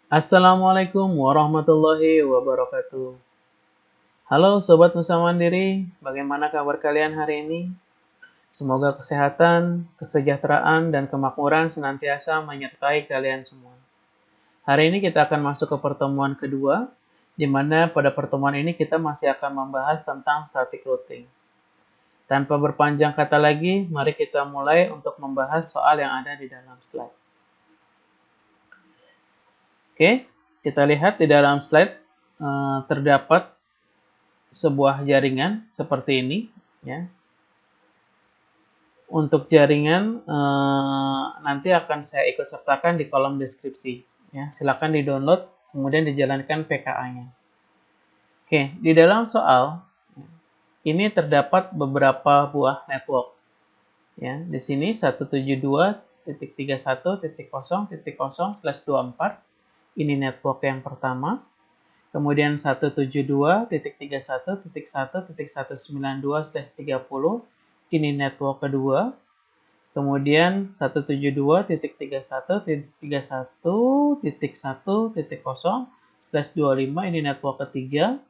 Assalamualaikum warahmatullahi wabarakatuh. Halo Sobat Nusa Mandiri, bagaimana kabar kalian hari ini? Semoga kesehatan, kesejahteraan, dan kemakmuran senantiasa menyertai kalian semua. Hari ini kita akan masuk ke pertemuan kedua, di mana pada pertemuan ini kita masih akan membahas tentang static routing. Tanpa berpanjang kata lagi, mari kita mulai untuk membahas soal yang ada di dalam slide. Oke, kita lihat di dalam slide terdapat sebuah jaringan seperti ini, ya. Untuk jaringan nanti akan saya ikut sertakan di kolom deskripsi, ya. Silakan di-download kemudian dijalankan PKA-nya. Oke, di dalam soal ini terdapat beberapa buah network, ya. Di sini 172.31.0.0/24 ini network yang pertama. Kemudian 172.31.1.192/30 ini network kedua. Kemudian 172.31.1.1.0/25 ini network ketiga.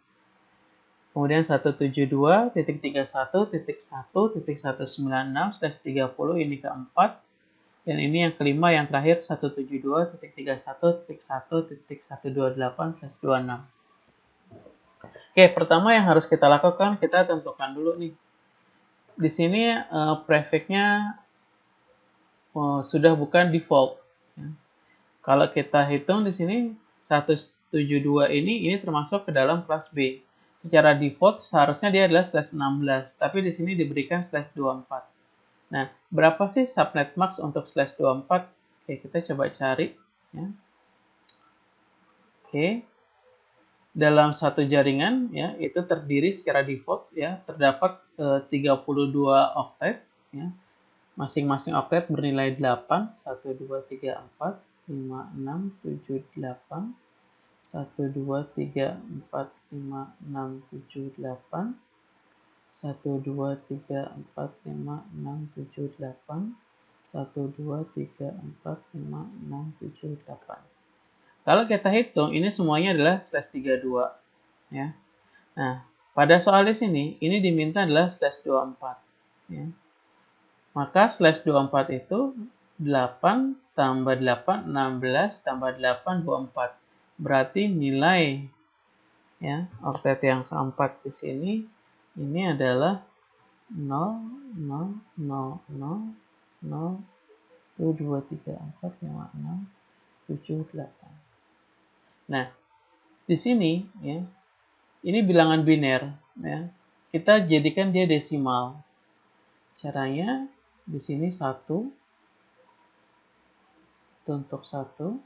Kemudian 172.31.1.1.196/30 ini keempat. Dan ini yang kelima, yang terakhir 172.31.1.128/26. Oke, pertama yang harus kita lakukan, kita tentukan dulu nih. Di sini prefixnya sudah bukan default. Kalau kita hitung di sini 172 ini termasuk ke dalam kelas B. Secara default seharusnya dia adalah /16, tapi di sini diberikan /24. Nah, berapa sih subnet max untuk /24? Oke, kita coba cari, ya. Oke. Dalam satu jaringan, ya, itu terdiri secara default, ya, terdapat 32 oktet, ya. Masing-masing oktet bernilai 8, 1 2 3 4 5 6 7 8 1 2 3 4 5 6 7 8 1 2 3 4 5 6 7 8 1 2 3 4 5 6 7 8. Kalau kita hitung ini semuanya adalah /32, ya. Nah, pada soal di sini ini diminta adalah /24, ya. Maka /24 itu 8 tambah 8 16 tambah 8 24. Berarti nilai, ya, oktet yang keempat di sini ini adalah 0 0 0 0 0 1 2 3 4 5 6 7 8. Nah, di sini, ya, ini bilangan biner, ya. Kita jadikan dia desimal. Caranya di sini 1 itu untuk 1.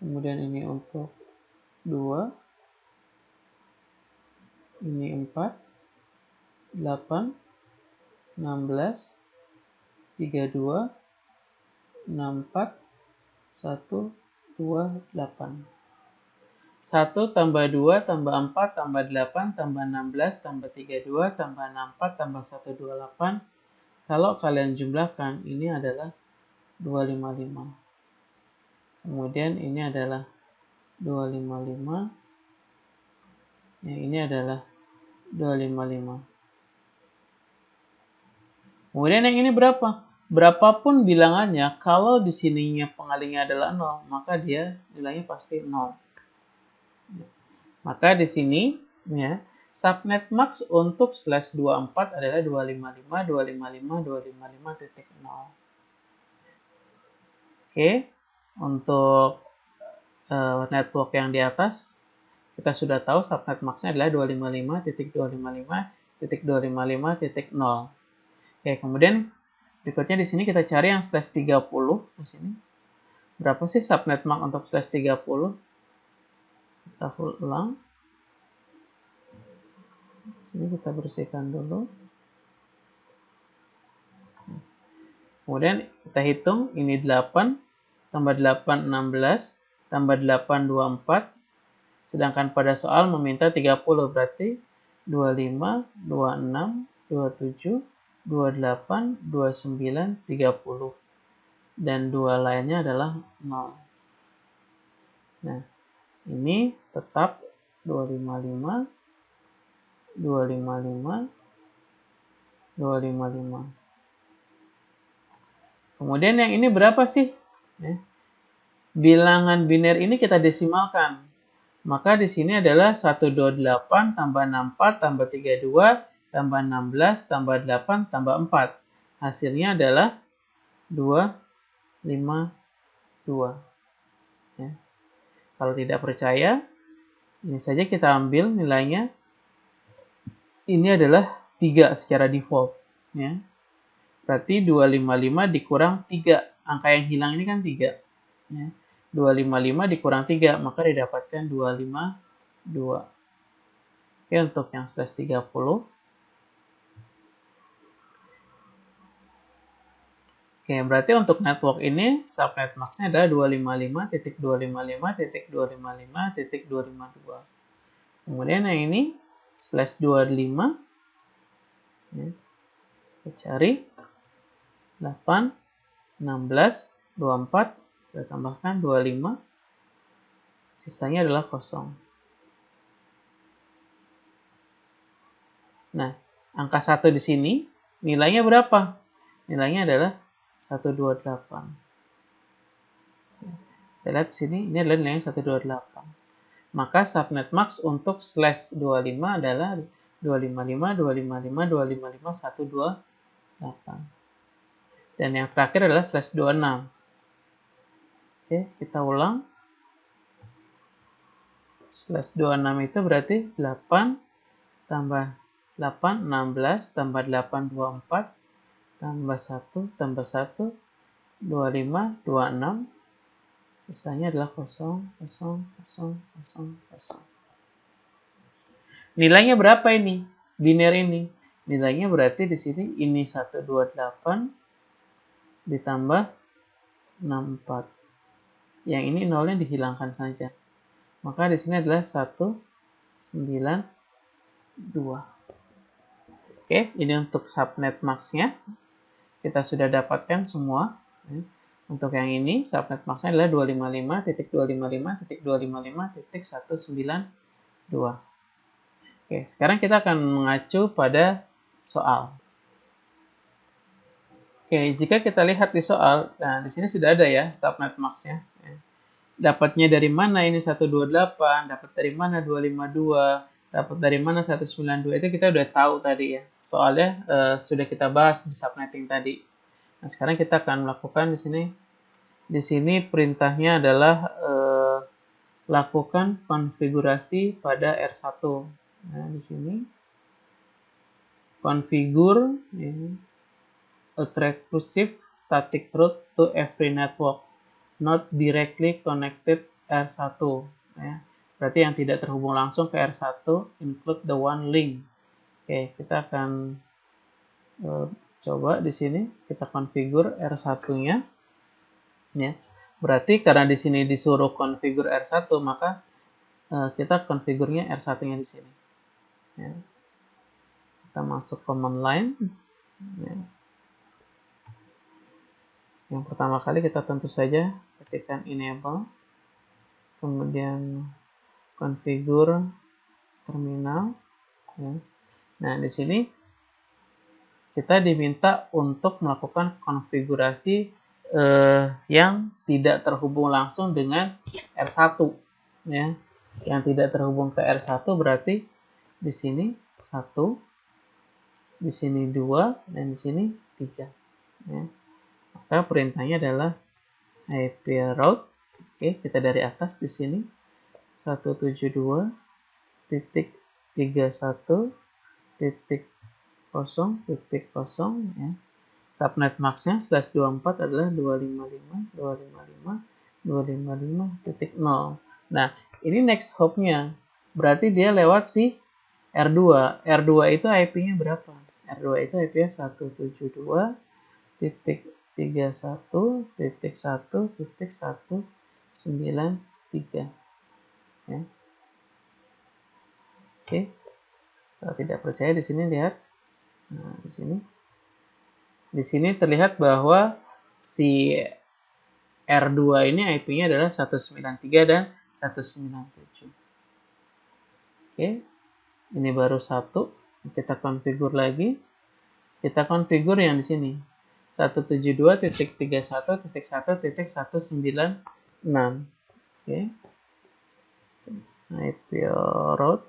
Kemudian ini untuk 2. Ini 4, 8, 16, 32, 64, 1, 2, 8. 1 tambah 2 tambah 4 tambah 8 tambah 16 tambah 32 tambah 64 tambah 128. Kalau kalian jumlahkan, ini adalah 255. Kemudian ini adalah 255. Yang ini adalah 255. Kemudian yang ini berapa? Berapapun bilangannya, kalau di sininya pengalihnya adalah 0, maka dia nilainya pasti 0. Maka di sini, ya, subnet max untuk /24 adalah 255 255 255.0. Oke, untuk network yang di atas kita sudah tahu subnet max-nya adalah 255.255.255.0. Oke, kemudian berikutnya di sini kita cari yang /30 di sini. Berapa sih subnet max untuk /30? Kita ulang. Di sini kita bersihkan dulu. Kemudian kita hitung, ini 8 tambah 8 16 tambah 8 24. Sedangkan pada soal meminta 30, berarti 25, 26, 27, 28, 29, 30. Dan dua lainnya adalah 0. Nah, ini tetap 255, 255, 255. Kemudian yang ini berapa sih? Ya. Bilangan biner ini kita desimalkan. Maka di sini adalah 128 tambah 64 tambah 32 tambah 16 tambah 8 tambah 4. Hasilnya adalah 252. Ya. Kalau tidak percaya, ini saja kita ambil nilainya. Ini adalah 3 secara default. Ya. Berarti 255 dikurang 3. Angka yang hilang ini kan 3. Ya. 255 dikurang 3, maka didapatkan 252. Oke, untuk yang slash 30. Oke, berarti untuk network ini subnet max-nya adalah 255.255.255.252. Kemudian yang ini slash 25. Ya, kita cari 8, 16, 24, kita tambahkan 25, sisanya adalah kosong. Nah, angka 1 di sini nilainya berapa? Nilainya adalah 128. Kita lihat di sini, ini adalah nilainya 128. Maka subnet max untuk slash 25 adalah 255, 255, 255, 128. Dan yang terakhir adalah slash 26. Oke, kita ulang. Slash 26 itu berarti 8 tambah 8, 16, tambah 8, 24, tambah 1, tambah 1, 25, 26. Sisanya adalah 0, 0, 0, 0, 0. Nilainya berapa ini? Biner ini. Nilainya berarti di sini ini 128 ditambah 64. Yang ini nolnya dihilangkan saja. Maka di sini adalah 192. Oke, ini untuk subnet max-nya. Kita sudah dapatkan semua. Untuk yang ini, subnet max-nya adalah 255.255.255.192. Oke, sekarang kita akan mengacu pada soal. Oke, jika kita lihat di soal, nah di sini sudah ada ya subnet max-nya. Dapatnya dari mana ini 128, dapat dari mana 252, dapat dari mana 192, itu kita udah tahu tadi ya. Soalnya sudah kita bahas di subnetting tadi. Nah, sekarang kita akan melakukan di sini. Di sini perintahnya adalah lakukan konfigurasi pada R1. Nah, di sini configure a recursive static route to every network not directly connected R1. Ya. Berarti yang tidak terhubung langsung ke R1 include the one link. Oke, kita akan coba di sini kita configure R1-nya. Ya. Berarti karena di sini disuruh configure R1, maka kita configure-nya R1-nya di sini. Ya. Kita masuk command line. Ya. Yang pertama kali kita tentu saja ketikkan enable, kemudian configure terminal. Ya. Nah, di sini kita diminta untuk melakukan konfigurasi yang tidak terhubung langsung dengan R1. Ya. Yang tidak terhubung ke R1 berarti di sini 1, di sini 2, dan di sini 3. Ya. Maka perintahnya adalah IP route. Oke, kita dari atas di sini 172.31.0.0 ya. Subnet max-nya slash 24 adalah 255.255.255.0. Nah, ini next hop-nya. Berarti dia lewat si R2. R2 itu IP-nya berapa? R2 itu IP-nya 172.31.1.193. Ya. Oke. Kalau tidak percaya di sini lihat. Nah, di sini. Di sini terlihat bahwa si R2 ini IP-nya adalah 193 dan 197. Oke, ini baru satu. Kita konfigur lagi. Kita konfigur yang di sini. 172.31.1.196. Oke. IP route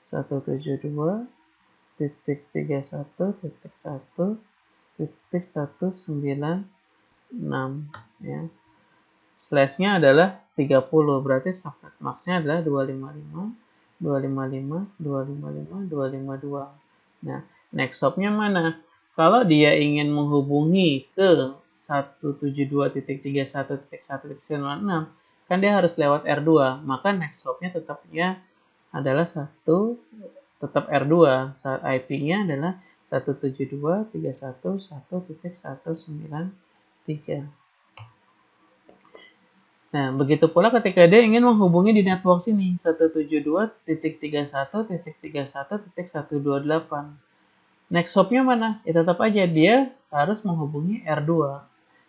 172.31.1.1.196 ya. Slashnya adalah 30, berarti subnet max-nya adalah 255, 255, 255, 252. Nah, next hop-nya mana? Kalau dia ingin menghubungi ke 172.31.1.1.96, kan dia harus lewat R2, maka next hop-nya tetapnya adalah tetap R2. Saat IP-nya adalah 172.31.1.193. Nah, begitu pula ketika dia ingin menghubungi di network sini, 172.31.31.128. Next hop-nya mana? Ya tetap aja dia harus menghubungi R2.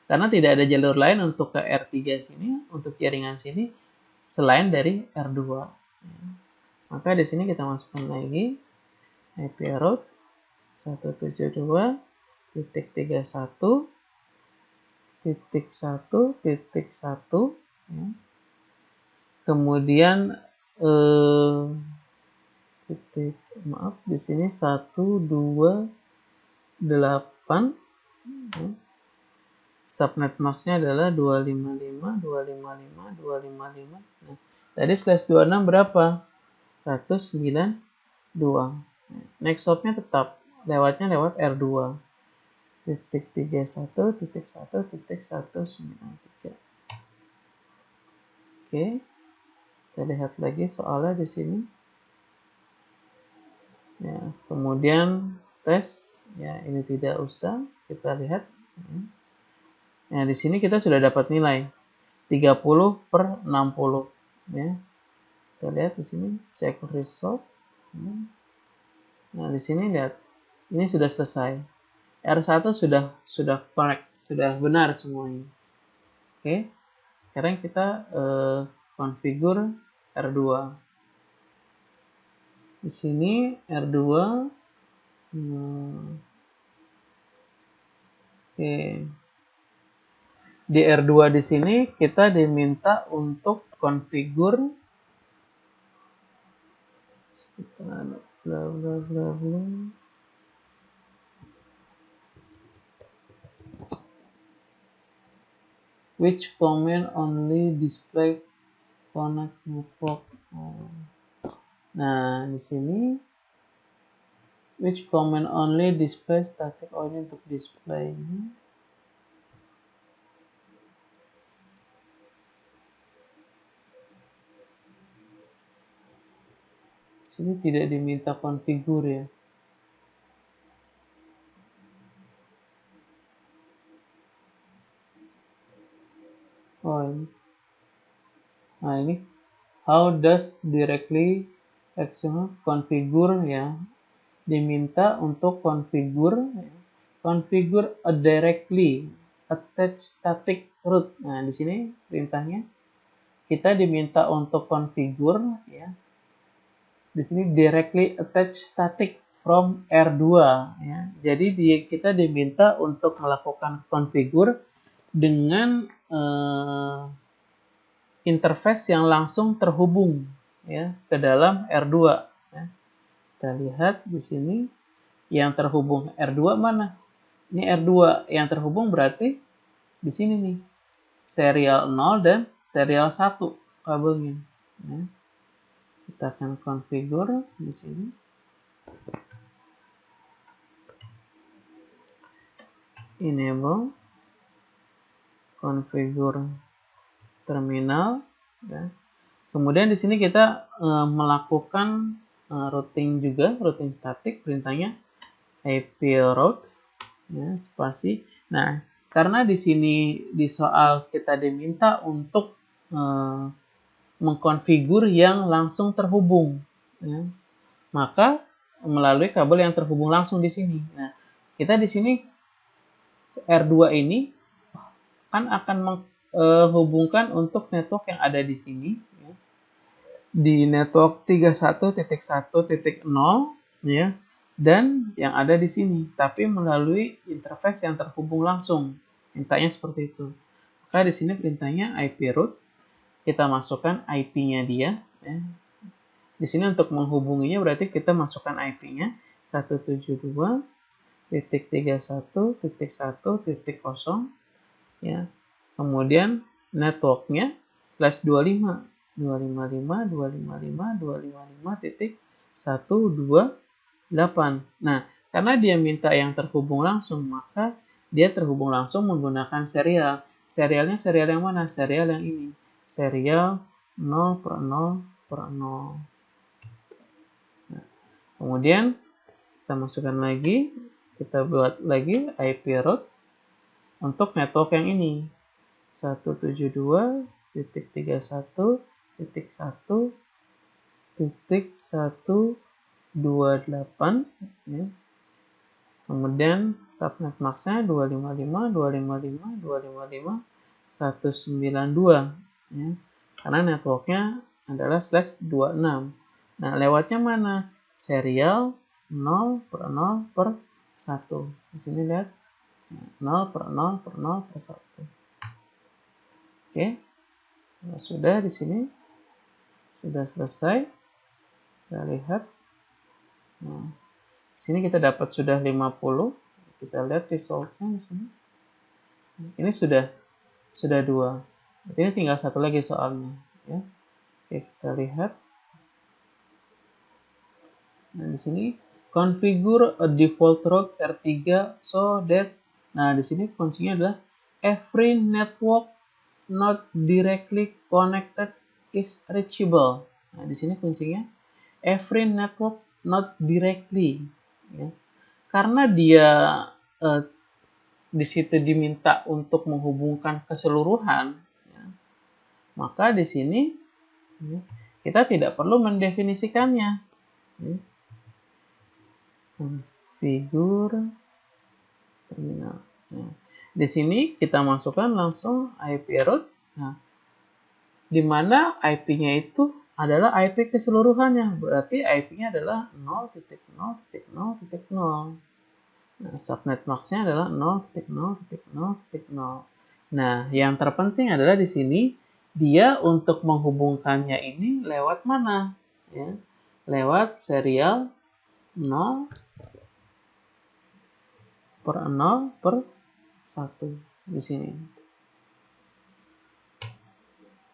Karena tidak ada jalur lain untuk ke R3 sini, untuk jaringan sini, selain dari R2. Maka di sini kita masukkan lagi IP route 172.31.1.1. Ya. Kemudian maaf di sini 128 ya. Subnet max-nya adalah 255 255 255. Nah, tadi slash 26 berapa? 192. Next hop-nya tetap lewatnya lewat R2. 31.1.1.193. Oke, kita lihat lagi soalnya di sini. Ya, kemudian tes, ya ini tidak usah kita lihat. Nah, di sini kita sudah dapat nilai 30/60. Ya, kita lihat di sini check result. Nah, di sini lihat ini sudah selesai. R1 sudah correct, sudah benar semuanya. Oke. Sekarang kita konfigur R2. Di sini R2 oke. Di R2 di sini kita diminta untuk konfigur bla bla bla bla. Which command only display connect network. Nah, di sini which command only display static only untuk display ini. Sini tidak diminta konfigur ya. Oh ini. Nah ini how does directly action configure ya. Diminta untuk konfigur a directly attach static route. Nah di sini perintahnya kita diminta untuk konfigur ya. Di sini directly attach static from R2 ya. Jadi kita diminta untuk melakukan konfigur dengan interface yang langsung terhubung ya ke dalam R2 ya. Kita lihat di sini yang terhubung R2 mana? Ini R2 yang terhubung berarti di sini nih. Serial 0 dan serial 1 kabelnya ya. Kita akan konfigur di sini. Enable konfigur terminal ya. Kemudian di sini kita melakukan routing juga, routing statik, perintahnya IP route ya, spasi. Nah, karena di sini di soal kita diminta untuk mengkonfigur yang langsung terhubung ya. Maka melalui kabel yang terhubung langsung di sini. Nah, kita di sini R2 ini kan akan menghubungkan untuk network yang ada di sini di network 31.1.0 ya, dan yang ada di sini, tapi melalui interface yang terhubung langsung. Mintanya seperti itu. Maka di sini perintahnya IP root, kita masukkan IP-nya dia. Ya. Di sini untuk menghubunginya berarti kita masukkan IP-nya 172.31.1.0 ya. Kemudian networknya /25 255.255.128. Nah, karena dia minta yang terhubung langsung, maka dia terhubung langsung menggunakan serial. Serialnya serial yang mana? Serial yang ini. Serial 0/0/0. Nah, kemudian kita masukkan lagi, kita buat lagi IP route untuk network yang ini. 172.1.1.128 ya. Kemudian subnet max-nya 255.255.255.192 ya. Karena networknya adalah /26. Nah, lewatnya mana? Serial 0/0/1. Di sini lihat 0/0/0/1. Oke. Nah, sudah di sini sudah selesai. Kita lihat. Nah, di sini kita dapat sudah 50. Kita lihat resultnya di sini. Ini sudah 2. Ini tinggal satu lagi soalnya, ya. Oke, kita lihat. Nah, di sini configure a default route R3 so that, nah di sini kuncinya adalah every network not directly connected is reachable. Nah, di sini kuncinya every network not directly ya. Karena dia di situ diminta untuk menghubungkan keseluruhan ya, maka di sini ya, kita tidak perlu mendefinisikannya ya. Configure terminal. Nah, di sini kita masukkan langsung IP route. Nah, di mana IP-nya itu adalah IP keseluruhannya. Berarti IP-nya adalah 0.0.0.0. Nah, subnet max-nya adalah 0.0.0.0. Nah, yang terpenting adalah di sini dia untuk menghubungkannya ini lewat mana? Ya, lewat serial 0/0/1 di sini.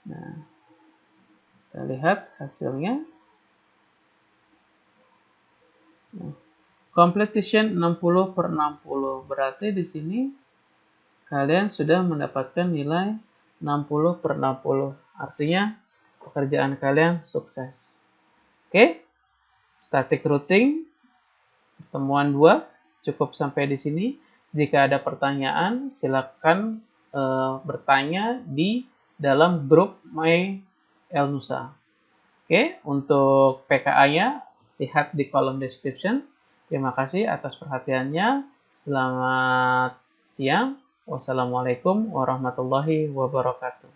Nah, kita lihat hasilnya. Nah, completion 60/60. Berarti di sini kalian sudah mendapatkan nilai 60/60. Artinya pekerjaan kalian sukses. Oke, static routing pertemuan 2 cukup sampai di sini. Jika ada pertanyaan, silakan bertanya di dalam grup My Elnusa. Oke, untuk PKA-nya lihat di kolom description. Terima kasih atas perhatiannya. Selamat siang. Wassalamualaikum warahmatullahi wabarakatuh.